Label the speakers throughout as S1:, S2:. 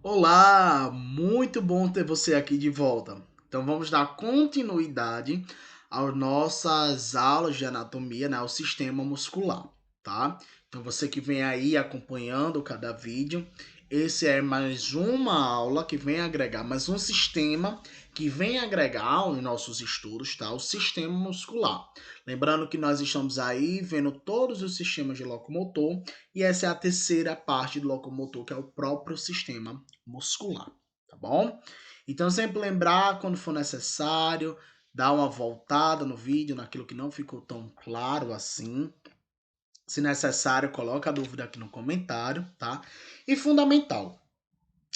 S1: Olá, muito bom ter você aqui de volta. Então vamos dar continuidade às nossas aulas de anatomia, né, o sistema muscular, tá? Então você que vem aí acompanhando cada vídeo, esse é mais uma aula que vem agregar, mais um sistema que vem agregar aos nossos estudos, tá? O sistema muscular. Lembrando que nós estamos aí vendo todos os sistemas de locomotor e essa é a terceira parte do locomotor, que é o próprio sistema muscular, tá bom? Então sempre lembrar quando for necessário, dar uma voltada no vídeo, naquilo que não ficou tão claro assim. Se necessário, coloca a dúvida aqui no comentário, tá? E fundamental,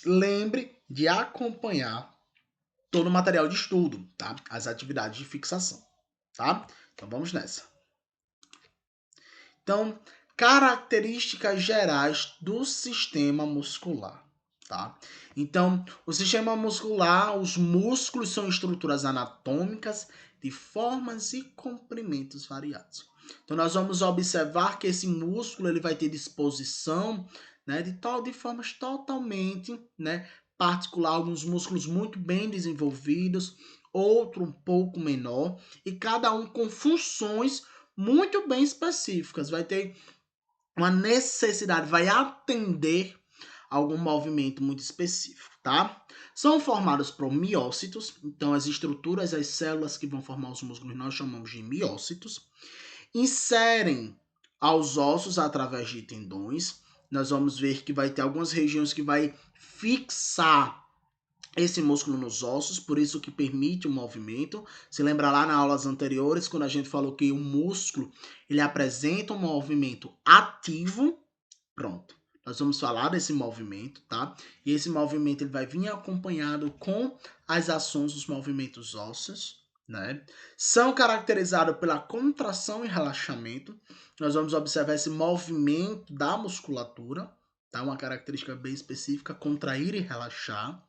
S1: lembre de acompanhar todo o material de estudo, tá? As atividades de fixação, tá? Então vamos nessa. Então, características gerais do sistema muscular, tá? Então, o sistema muscular, os músculos são estruturas anatômicas de formas e comprimentos variados. Então, nós vamos observar que esse músculo ele vai ter disposição, né, de formas totalmente, né, particular, alguns músculos muito bem desenvolvidos, outro um pouco menor, e cada um com funções muito bem específicas. Vai ter uma necessidade, vai atender algum movimento muito específico, tá? São formados por miócitos, então as estruturas, as células que vão formar os músculos nós chamamos de miócitos. Inserem aos ossos através de tendões. Nós vamos ver que vai ter algumas regiões que vai fixar esse músculo nos ossos, por isso que permite o movimento. Se lembra lá nas aulas anteriores, quando a gente falou que o músculo ele apresenta um movimento ativo, pronto. Nós vamos falar desse movimento, tá? E esse movimento ele vai vir acompanhado com as ações dos movimentos ósseos, né? São caracterizados pela contração e relaxamento. Nós vamos observar esse movimento da musculatura, tá? Uma característica bem específica, contrair e relaxar.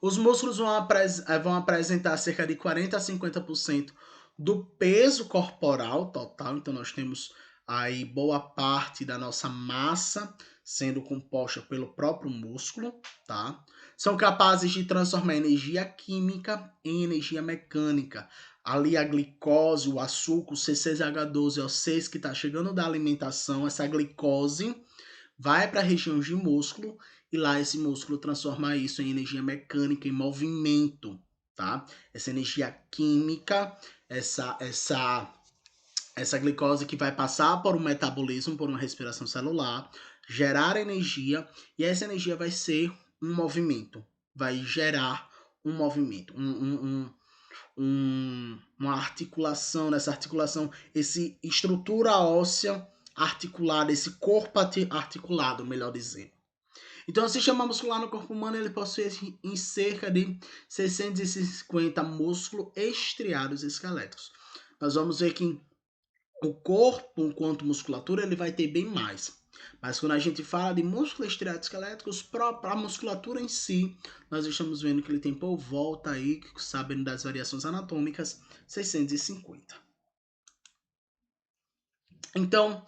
S1: Os músculos vão apresentar cerca de 40 a 50% do peso corporal total, então nós temos aí boa parte da nossa massa sendo composta pelo próprio músculo, tá? São capazes de transformar energia química em energia mecânica. Ali a glicose, o açúcar, o C6H12O6 que está chegando da alimentação, essa glicose vai para a região de músculo e lá esse músculo transforma isso em energia mecânica, em movimento, tá? Essa energia química, essa glicose que vai passar por um metabolismo, por uma respiração celular, gerar energia e essa energia vai ser um movimento, vai gerar um movimento, uma articulação, nessa articulação, esse estrutura óssea articulada, esse corpo articulado, melhor dizendo. Então, o sistema muscular no corpo humano ele possui em cerca de 650 músculos estriados esqueléticos. Nós vamos ver que o corpo, enquanto musculatura, ele vai ter bem mais. Mas quando a gente fala de músculos estriados esqueléticos, a musculatura em si, nós estamos vendo que ele tem por volta aí, sabendo das variações anatômicas, 650. Então,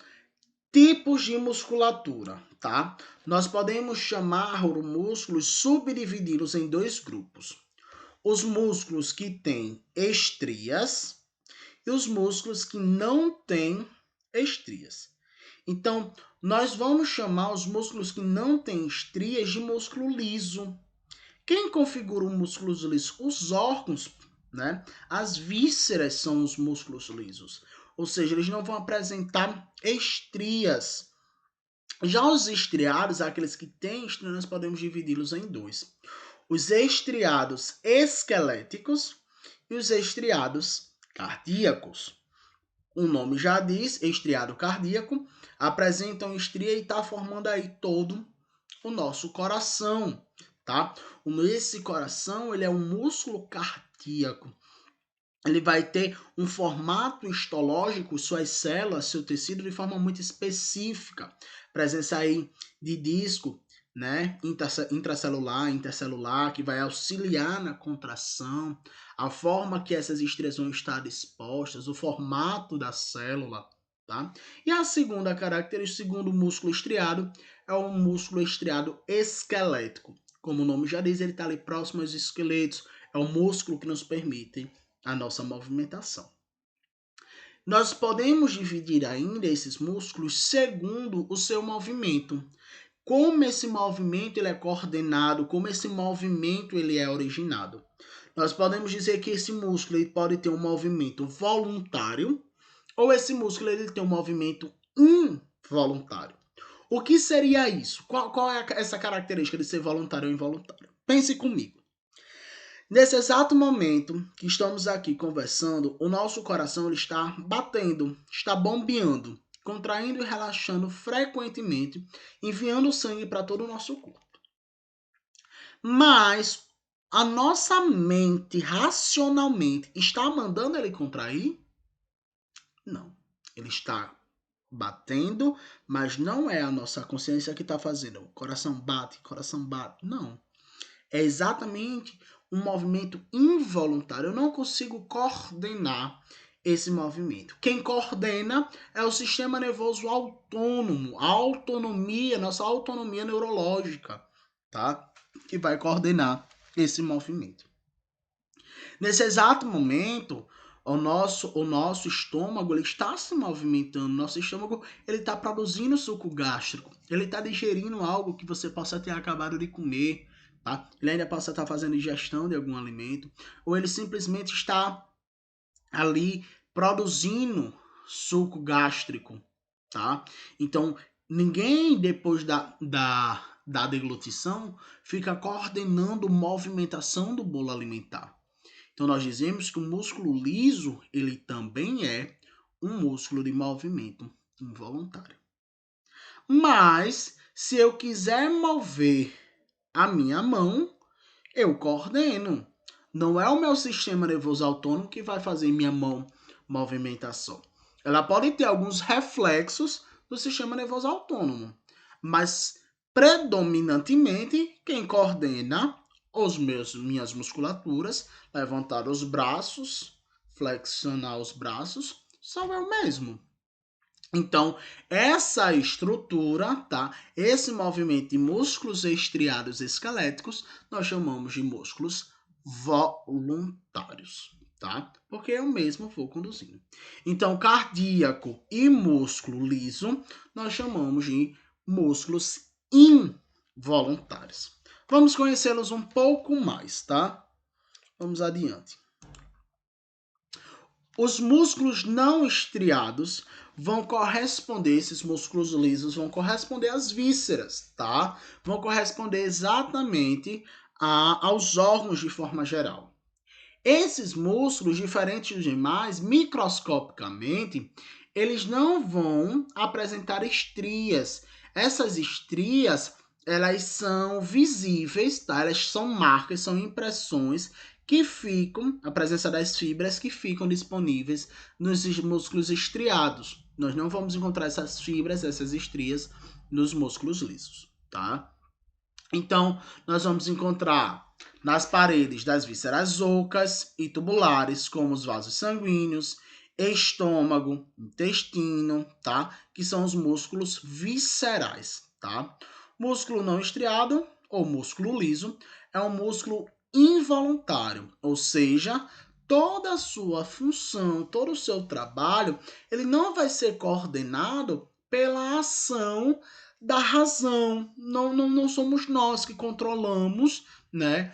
S1: tipos de musculatura, tá? Nós podemos chamar os músculos, subdividi-los em dois grupos. Os músculos que têm estrias e os músculos que não têm estrias. Então, nós vamos chamar os músculos que não têm estrias de músculo liso. Quem configura o músculo liso? Os órgãos, né? As vísceras são os músculos lisos. Ou seja, eles não vão apresentar estrias. Já os estriados, aqueles que têm estrias, nós podemos dividi-los em dois. Os estriados esqueléticos e os estriados cardíacos. O nome já diz, estriado cardíaco, apresentam estria e está formando aí todo o nosso coração, tá? Esse coração, ele é um músculo cardíaco. Ele vai ter um formato histológico, suas células, seu tecido de forma muito específica. Presença aí de disco, né, intracelular, intercelular, que vai auxiliar na contração, a forma que essas estrias vão estar dispostas, o formato da célula, tá? E a segunda característica, o segundo músculo estriado, é o músculo estriado esquelético. Como o nome já diz, ele está ali próximo aos esqueletos. É o músculo que nos permite a nossa movimentação. Nós podemos dividir ainda esses músculos segundo o seu movimento. Como esse movimento ele é coordenado, como esse movimento ele é originado. Nós podemos dizer que esse músculo ele pode ter um movimento voluntário ou esse músculo ele tem um movimento involuntário. O que seria isso? Qual é essa característica de ser voluntário ou involuntário? Pense comigo. Nesse exato momento que estamos aqui conversando, o nosso coração ele está batendo, está bombeando, contraindo e relaxando frequentemente, enviando sangue para todo o nosso corpo. Mas a nossa mente, racionalmente, está mandando ele contrair? Não. Ele está batendo, mas não é a nossa consciência que está fazendo. Coração bate. Não. É exatamente um movimento involuntário. Eu não consigo coordenar esse movimento. Quem coordena é o sistema nervoso autônomo, a autonomia, nossa autonomia neurológica, tá? Que vai coordenar esse movimento. Nesse exato momento, o nosso estômago ele está se movimentando, nosso estômago ele está produzindo suco gástrico, ele está digerindo algo que você possa ter acabado de comer, tá? Ele ainda possa estar fazendo digestão de algum alimento, ou ele simplesmente está ali produzindo suco gástrico, tá? Então, ninguém depois da deglutição fica coordenando a movimentação do bolo alimentar. Então, nós dizemos que o músculo liso, ele também é um músculo de movimento involuntário. Mas, se eu quiser mover a minha mão, eu coordeno. Não é o meu sistema nervoso autônomo que vai fazer minha mão movimentar só. Ela pode ter alguns reflexos do sistema nervoso autônomo, mas predominantemente quem coordena minhas musculaturas, levantar os braços, flexionar os braços, sou eu mesmo. Então, essa estrutura, tá? Esse movimento de músculos estriados esqueléticos, nós chamamos de músculos voluntários, tá? Porque eu mesmo vou conduzindo. Então, cardíaco e músculo liso, nós chamamos de músculos involuntários. Vamos conhecê-los um pouco mais, tá? Vamos adiante. Os músculos não estriados vão corresponder, esses músculos lisos vão corresponder às vísceras, tá? Vão corresponder exatamente aos órgãos de forma geral. Esses músculos, diferentes dos demais, microscopicamente, eles não vão apresentar estrias. Essas estrias, elas são visíveis, tá? Elas são marcas, são impressões que ficam, a presença das fibras que ficam disponíveis nos músculos estriados. Nós não vamos encontrar essas fibras, essas estrias, nos músculos lisos, tá? Então, nós vamos encontrar nas paredes das vísceras ocas e tubulares, como os vasos sanguíneos, estômago, intestino, tá? Que são os músculos viscerais, tá? Músculo não estriado, ou músculo liso, é um músculo involuntário, ou seja, toda a sua função, todo o seu trabalho, ele não vai ser coordenado pela ação da razão. Não somos nós que controlamos, né,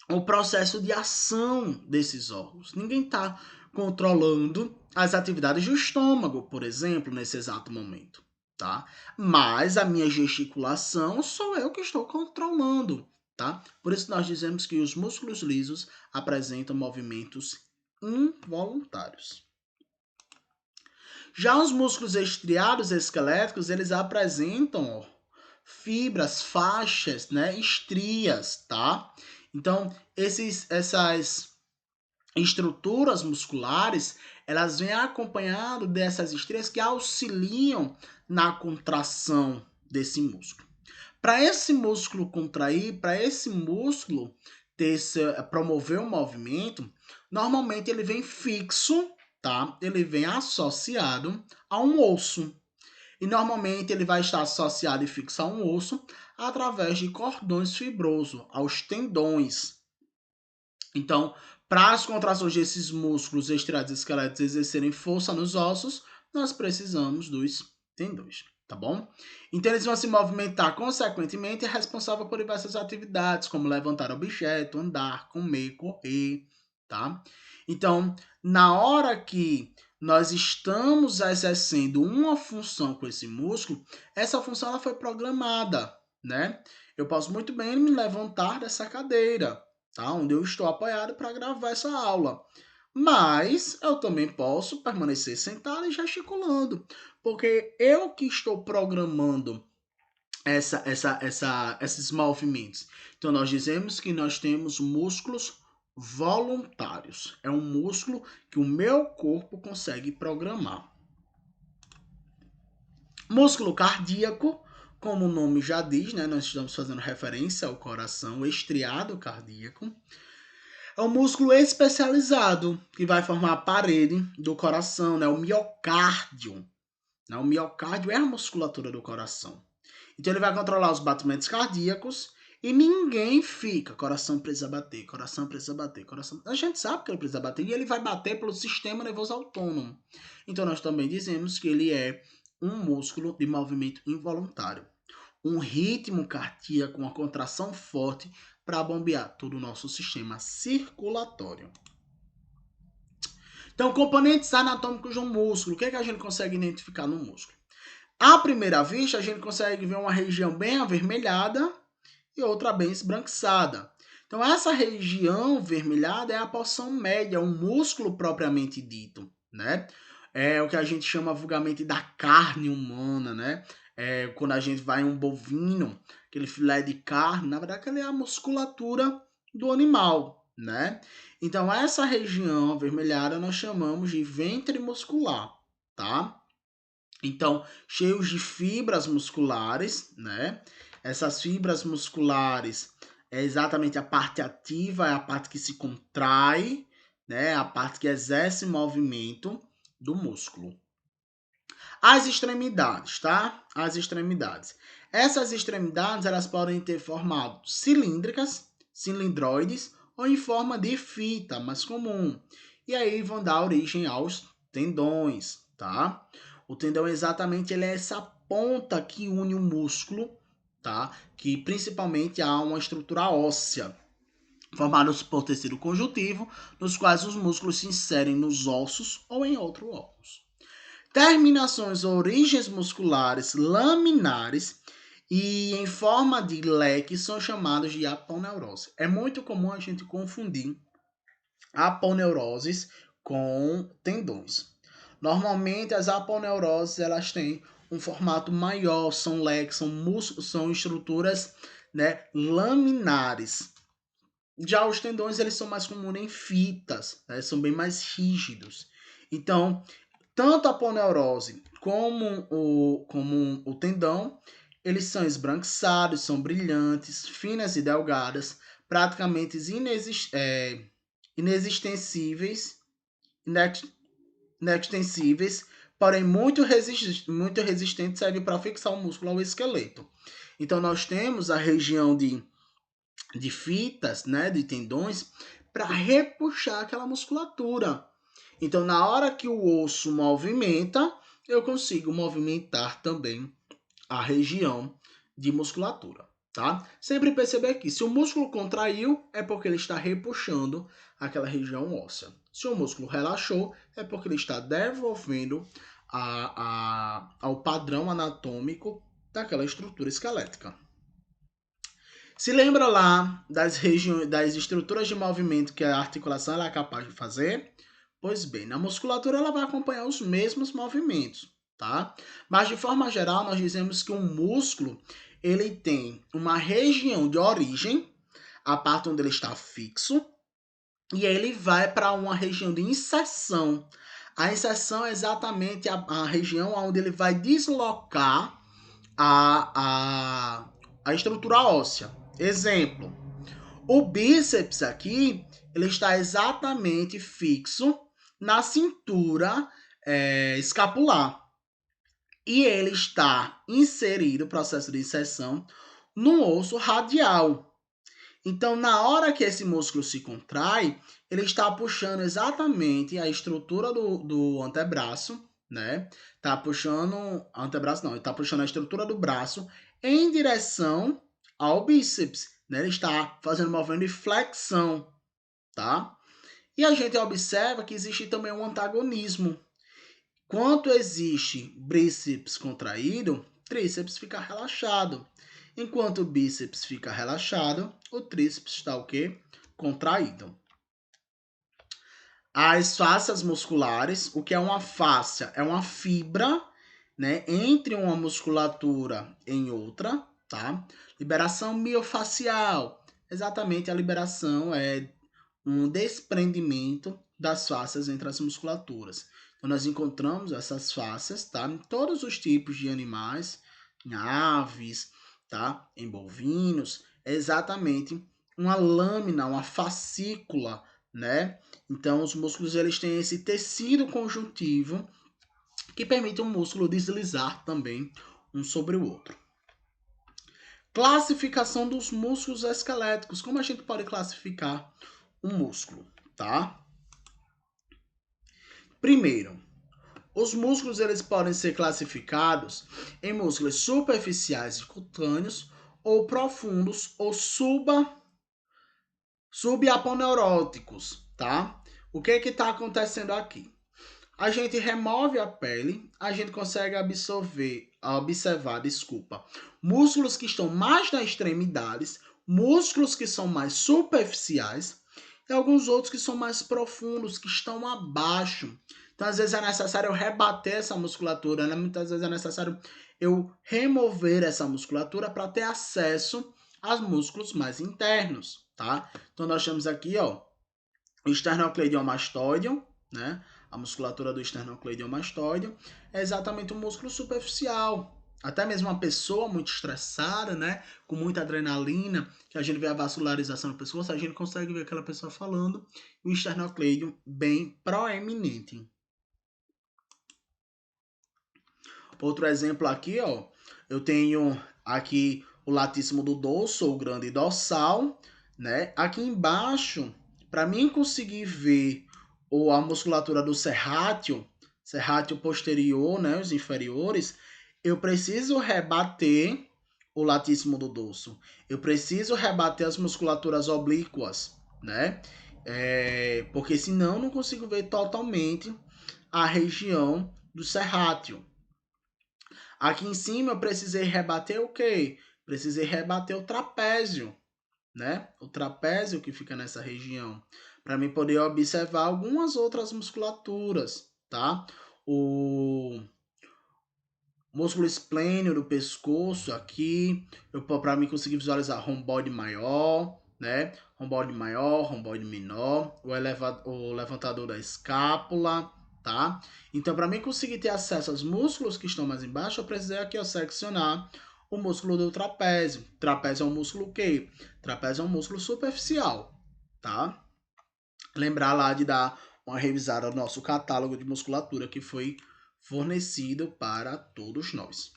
S1: o processo de ação desses órgãos. Ninguém está controlando as atividades do estômago, por exemplo, nesse exato momento, tá? Mas a minha gesticulação sou eu que estou controlando, tá? Por isso nós dizemos que os músculos lisos apresentam movimentos involuntários. Já os músculos estriados esqueléticos, eles apresentam fibras, faixas, né, estrias, tá? Então, essas estruturas musculares, elas vêm acompanhado dessas estrias que auxiliam na contração desse músculo. Para esse músculo contrair, para esse músculo promover o movimento, normalmente ele vem fixo, tá? Ele vem associado a um osso. e normalmente ele vai estar associado e fixo a um osso através de cordões fibrosos, aos tendões. Então, para as contrações desses músculos estriados esqueléticos exercerem força nos ossos, nós precisamos dos tendões, tá bom? Então, eles vão se movimentar consequentemente, responsável por diversas atividades, como levantar objeto, andar, comer, correr, tá? Então, na hora que nós estamos exercendo uma função com esse músculo, essa função ela foi programada, né? Eu posso muito bem me levantar dessa cadeira, tá? Onde eu estou apoiado para gravar essa aula. Mas eu também posso permanecer sentado e gesticulando, porque eu que estou programando esses movimentos. Então, nós dizemos que nós temos músculos voluntários. É um músculo que o meu corpo consegue programar. Músculo cardíaco, como o nome já diz, né? Nós estamos fazendo referência ao coração, o estriado cardíaco. É um músculo especializado que vai formar a parede do coração, né? O miocárdio. Né? O miocárdio é a musculatura do coração. Então ele vai controlar os batimentos cardíacos e ninguém fica. Coração precisa bater, coração precisa bater, coração. A gente sabe que ele precisa bater e ele vai bater pelo sistema nervoso autônomo. Então nós também dizemos que ele é um músculo de movimento involuntário. Um ritmo cardíaco, uma contração forte para bombear todo o nosso sistema circulatório. Então, componentes anatômicos do músculo. O que é que a gente consegue identificar no músculo? À primeira vista, a gente consegue ver uma região bem avermelhada e outra bem esbranquiçada. Então, essa região vermelhada é a porção média, um músculo propriamente dito, né? É o que a gente chama vulgarmente da carne humana, né? Quando a gente vai em um bovino, aquele filé de carne, na verdade, aquela é a musculatura do animal, né? Então, essa região avermelhada nós chamamos de ventre muscular, tá? Então, cheios de fibras musculares, né? Essas fibras musculares é exatamente a parte ativa, é a parte que se contrai, né? A parte que exerce movimento do músculo. As extremidades, tá? As extremidades. Essas extremidades, elas podem ter formato cilíndricas, cilindroides ou em forma de fita, mais comum. E aí vão dar origem aos tendões, tá? O tendão exatamente ele é essa ponta que une o músculo, tá? Que principalmente há uma estrutura óssea formada por tecido conjuntivo, nos quais os músculos se inserem nos ossos ou em outros órgãos. Terminações ou origens musculares laminares e em forma de leque são chamados de aponeurose. É muito comum a gente confundir aponeuroses com tendões. Normalmente as aponeuroses elas têm um formato maior, são leques, são músculos, são estruturas, né, laminares. Já os tendões eles são mais comuns em fitas, né, são bem mais rígidos. Então, tanto a aponeurose como o tendão, eles são esbranquiçados, são brilhantes, finas e delgadas, praticamente inextensíveis, inextensíveis, porém muito resistentes, serve para fixar o músculo ao esqueleto. Então nós temos a região de fitas, né, de tendões, para repuxar aquela musculatura. Então na hora que o osso movimenta, eu consigo movimentar também a região de musculatura, tá? Sempre perceber que se o músculo contraiu, é porque ele está repuxando aquela região óssea. Se o músculo relaxou, é porque ele está devolvendo ao padrão anatômico daquela estrutura esquelética. Se lembra lá das estruturas de movimento que a articulação ela é capaz de fazer? Pois bem, na musculatura ela vai acompanhar os mesmos movimentos, tá? Mas de forma geral, nós dizemos que um músculo, ele tem uma região de origem, a parte onde ele está fixo, e ele vai para uma região de inserção. A inserção é exatamente a região onde ele vai deslocar a estrutura óssea. Exemplo, o bíceps aqui, ele está exatamente fixo na cintura escapular. e ele está inserido, processo de inserção, no osso radial. Então, na hora que esse músculo se contrai, ele está puxando exatamente a estrutura do antebraço, né? Tá puxando, antebraço não, ele está puxando a estrutura do braço em direção ao bíceps, né? Ele está fazendo um movimento de flexão, tá? E a gente observa que existe também um antagonismo. Quanto existe bíceps contraído, tríceps fica relaxado. Enquanto o bíceps fica relaxado, o tríceps está o quê? Contraído. As fáscias musculares, o que é uma fáscia? É uma fibra, né, entre uma musculatura em outra, tá? Liberação miofacial. Exatamente, a liberação é um desprendimento das fáscias entre as musculaturas. Então, nós encontramos essas fáscias, tá? Em todos os tipos de animais, em aves, tá? Em bovinos, é exatamente uma lâmina, uma fascícula, né? Então, os músculos eles têm esse tecido conjuntivo que permite o músculo deslizar também um sobre o outro. Classificação dos músculos esqueléticos. Como a gente pode classificar um músculo, tá? Primeiro, os músculos eles podem ser classificados em músculos superficiais e cutâneos ou profundos ou subaponeuróticos, tá? O que está acontecendo aqui? A gente remove a pele, a gente consegue observar, músculos que estão mais nas extremidades, músculos que são mais superficiais e alguns outros que são mais profundos, que estão abaixo. Então, às vezes é necessário eu rebater essa musculatura, né? Muitas vezes é necessário eu remover essa musculatura para ter acesso aos músculos mais internos, tá? Então, nós temos aqui, ó, o esternocleidomastoideo, né? A musculatura do esternocleidomastoideo é exatamente um músculo superficial. Até mesmo uma pessoa muito estressada, né, com muita adrenalina, que a gente vê a vascularização no pescoço, a gente consegue ver aquela pessoa falando, o esternocleido bem proeminente. Outro exemplo aqui, ó, eu tenho aqui o latíssimo do dorso, ou grande dorsal, né? Aqui embaixo, para mim conseguir ver ou a musculatura do serrátio posterior, né, os inferiores, eu preciso rebater o latíssimo do dorso. Eu preciso rebater as musculaturas oblíquas, né? Porque senão eu não consigo ver totalmente a região do serrátio. Aqui em cima eu precisei rebater o quê? Precisei rebater o trapézio, né? O trapézio que fica nessa região, para mim poder observar algumas outras musculaturas, tá? O músculo esplênio do pescoço aqui, para mim conseguir visualizar romboide maior, né? Romboide maior, romboide menor, o levantador da escápula, tá? Então, para mim conseguir ter acesso aos músculos que estão mais embaixo, eu precisei aqui, ó, seccionar o músculo do trapézio. Trapézio é um músculo o quê? Trapézio é um músculo superficial, tá? Lembrar lá de dar uma revisada no nosso catálogo de musculatura que foi fornecido para todos nós.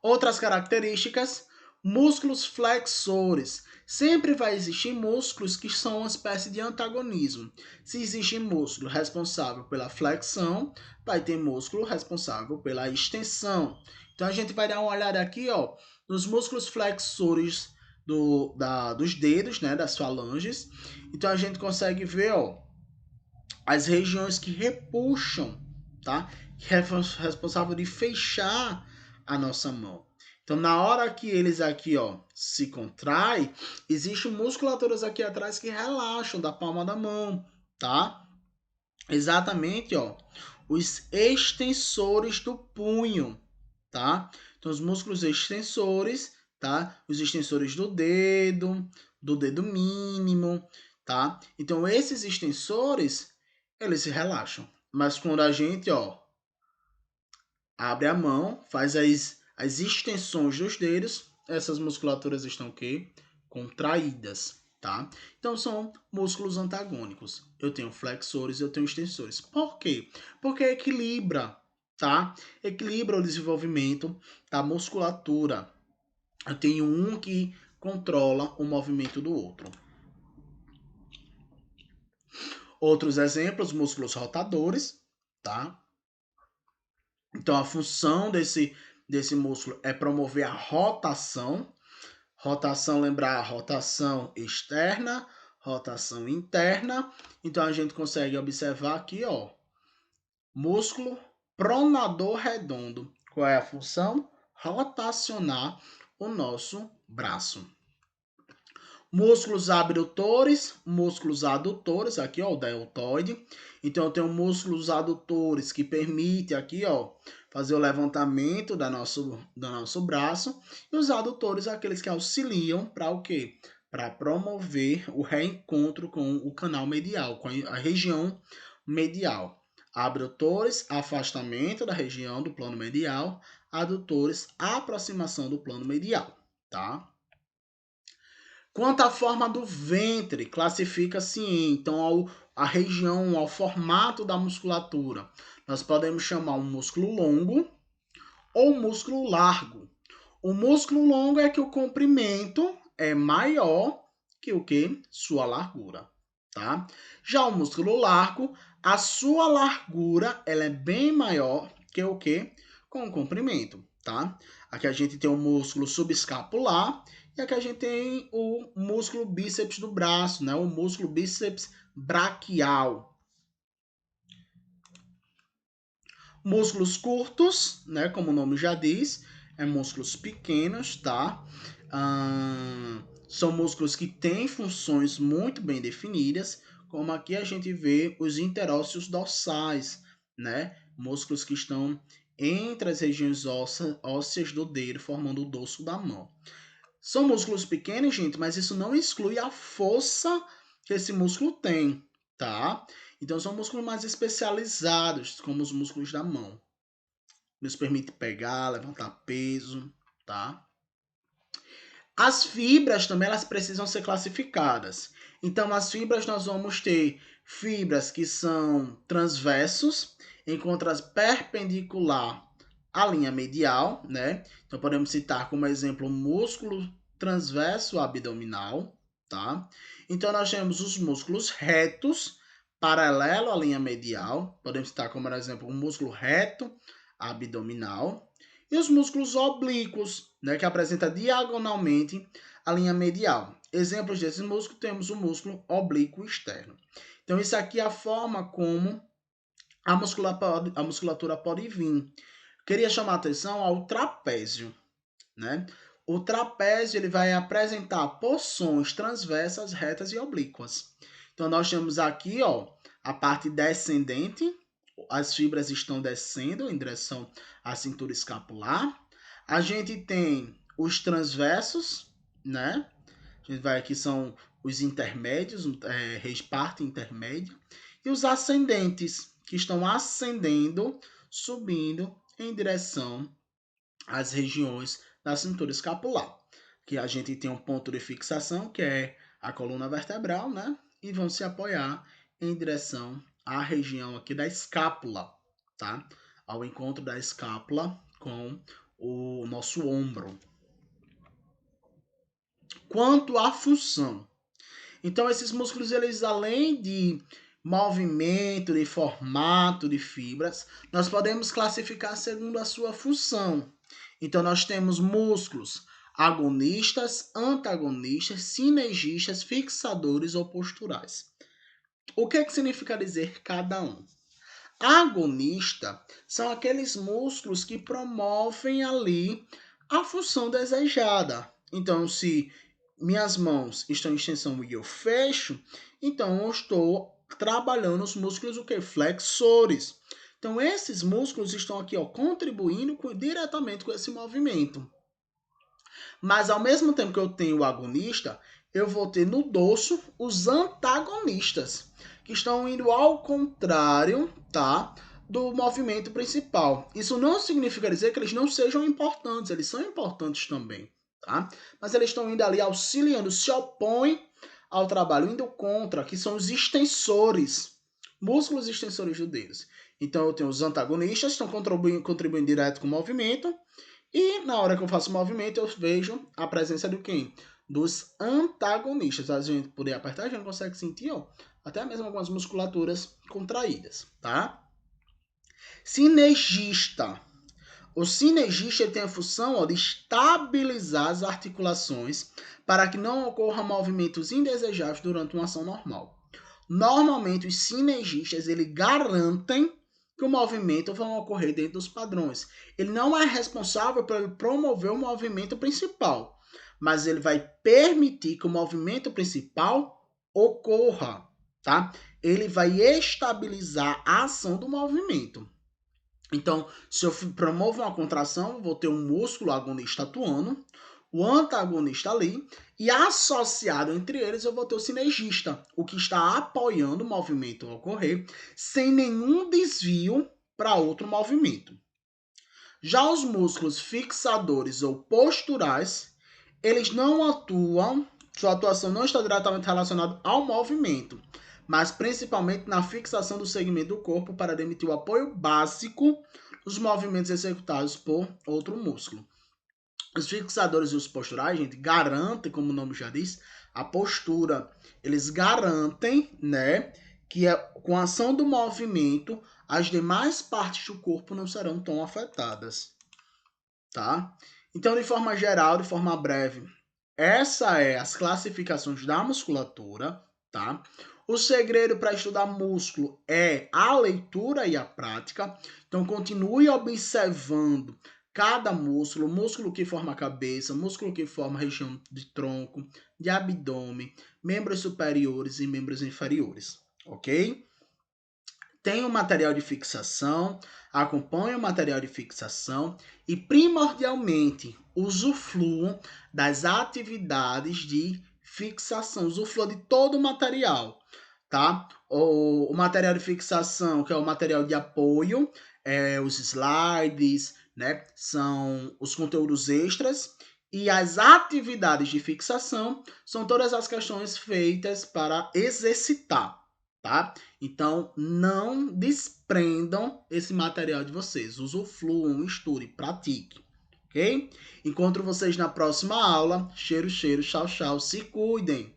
S1: Outras características, músculos flexores. Sempre vai existir músculos que são uma espécie de antagonismo. Se existe músculo responsável pela flexão, vai ter músculo responsável pela extensão. Então a gente vai dar uma olhada aqui, ó, nos músculos flexores dos dedos, né, das falanges. Então a gente consegue ver, ó, as regiões que repuxam, tá? Que é responsável de fechar a nossa mão. Então, na hora que eles aqui, ó, se contraem, existem musculaturas aqui atrás que relaxam da palma da mão, tá? Exatamente, ó, os extensores do punho, tá? Então, os músculos extensores, tá? Os extensores do dedo mínimo, tá? Então, esses extensores, eles se relaxam. Mas quando a gente, ó, abre a mão, faz as extensões dos dedos, essas musculaturas estão o quê? Contraídas, tá? Então são músculos antagônicos. Eu tenho flexores, eu tenho extensores. Por quê? Porque equilibra, tá? Equilibra o desenvolvimento da musculatura. Eu tenho um que controla o movimento do outro. Outros exemplos, músculos rotadores, tá? Então, a função desse músculo é promover a rotação. Rotação, lembrar a rotação externa, rotação interna. Então, a gente consegue observar aqui, ó, músculo pronador redondo. Qual é a função? Rotacionar o nosso braço. Músculos abdutores, músculos adutores, aqui ó, o deltoide. Então eu tenho músculos adutores que permitem aqui ó, fazer o levantamento do nosso braço. E os adutores, aqueles que auxiliam para o quê? Para promover o reencontro com o canal medial, com a região medial. Abdutores, afastamento da região do plano medial. Adutores, aproximação do plano medial, tá? Quanto à forma do ventre, classifica-se então a região, ao formato da musculatura. Nós podemos chamar um músculo longo ou um músculo largo. O músculo longo é que o comprimento é maior que o que? Sua largura, tá? Já o músculo largo, a sua largura ela é bem maior que o que? Com o comprimento, tá? Aqui a gente tem o músculo subescapular e aqui a gente tem o músculo bíceps do braço, né? O músculo bíceps braquial. Músculos curtos, né? Como o nome já diz, é músculos pequenos, tá? São músculos que têm funções muito bem definidas, como aqui a gente vê os interósseos dorsais, né? Músculos que estão entre as regiões ósseas do dedo, formando o dorso da mão. São músculos pequenos, gente, mas isso não exclui a força que esse músculo tem, tá? Então são músculos mais especializados, como os músculos da mão. Nos permite pegar, levantar peso, tá? As fibras também elas precisam ser classificadas. Então, nas fibras nós vamos ter fibras que são transversos, enquanto as perpendicular à linha medial, né? Então, podemos citar como exemplo o músculo transverso abdominal, tá? Então, nós temos os músculos retos, paralelo à linha medial. Podemos citar como exemplo o músculo reto abdominal. E os músculos oblíquos, né, que apresenta diagonalmente a linha medial. Exemplos desses músculos, temos o músculo oblíquo externo. Então, isso aqui é a forma como a musculatura pode vir. Queria chamar a atenção ao trapézio, né? O trapézio ele vai apresentar porções transversas, retas e oblíquas. Então, nós temos aqui ó, a parte descendente, as fibras estão descendo em direção à cintura escapular. A gente tem os transversos, né? A gente vai aqui são os intermédios, parte intermédia. E os ascendentes, que estão ascendendo, subindo em direção às regiões da cintura escapular. Que a gente tem um ponto de fixação, que é a coluna vertebral, né? E vão se apoiar em direção à região aqui da escápula, tá? Ao encontro da escápula com o nosso ombro. Quanto à função. Então, esses músculos, eles além de movimento, de formato, de fibras, nós podemos classificar segundo a sua função. Então, nós temos músculos agonistas, antagonistas, sinergistas, fixadores ou posturais. O que significa dizer cada um? Agonista são aqueles músculos que promovem ali a função desejada. Então, se minhas mãos estão em extensão e eu fecho, então eu estou trabalhando os músculos o que? Flexores. Então, esses músculos estão aqui ó, contribuindo diretamente com esse movimento. Mas, ao mesmo tempo que eu tenho o agonista, eu vou ter no dorso os antagonistas, que estão indo ao contrário, tá? Do movimento principal. Isso não significa dizer que eles não sejam importantes, eles são importantes também, tá? Mas eles estão indo ali auxiliando, se opõem ao trabalho, indo contra, que são os extensores, músculos extensores do dedo. Então, eu tenho os antagonistas, estão contribuindo direto com o movimento. E na hora que eu faço o movimento, eu vejo a presença de quem? Dos antagonistas. A gente poder apertar, a gente consegue sentir, ó, até mesmo algumas musculaturas contraídas, tá? Sinergista. O sinergista tem a função, ó, de estabilizar as articulações para que não ocorram movimentos indesejáveis durante uma ação normal. Normalmente, os sinergistas eles garantem que o movimento vai ocorrer dentro dos padrões. Ele não é responsável por promover o movimento principal, mas ele vai permitir que o movimento principal ocorra, tá? Ele vai estabilizar a ação do movimento. Então, se eu promovo uma contração, vou ter um músculo agonista atuando, o antagonista ali, e associado entre eles eu vou ter o sinergista, o que está apoiando o movimento a ocorrer sem nenhum desvio para outro movimento. Já os músculos fixadores ou posturais, eles não atuam, sua atuação não está diretamente relacionada ao movimento, mas principalmente na fixação do segmento do corpo para demitir o apoio básico dos movimentos executados por outro músculo. Os fixadores e os posturais, gente, garantem, como o nome já diz, a postura. Eles garantem, né, que com a ação do movimento, as demais partes do corpo não serão tão afetadas, tá? Então, de forma geral, de forma breve, essa é as classificações da musculatura, tá? O segredo para estudar músculo é a leitura e a prática. Então, continue observando cada músculo, músculo que forma a cabeça, músculo que forma a região de tronco, de abdômen, membros superiores e membros inferiores, ok? Tem o material de fixação, acompanhe o material de fixação e, primordialmente, usufruam das atividades de fixação, usufrua de todo o material, tá? O material de fixação, que é o material de apoio, os slides, né? São os conteúdos extras. E as atividades de fixação são todas as questões feitas para exercitar, tá? Então, não desprendam esse material de vocês. Usufruam, estude, pratique, ok? Encontro vocês na próxima aula. Cheiro, cheiro, tchau, tchau. Se cuidem!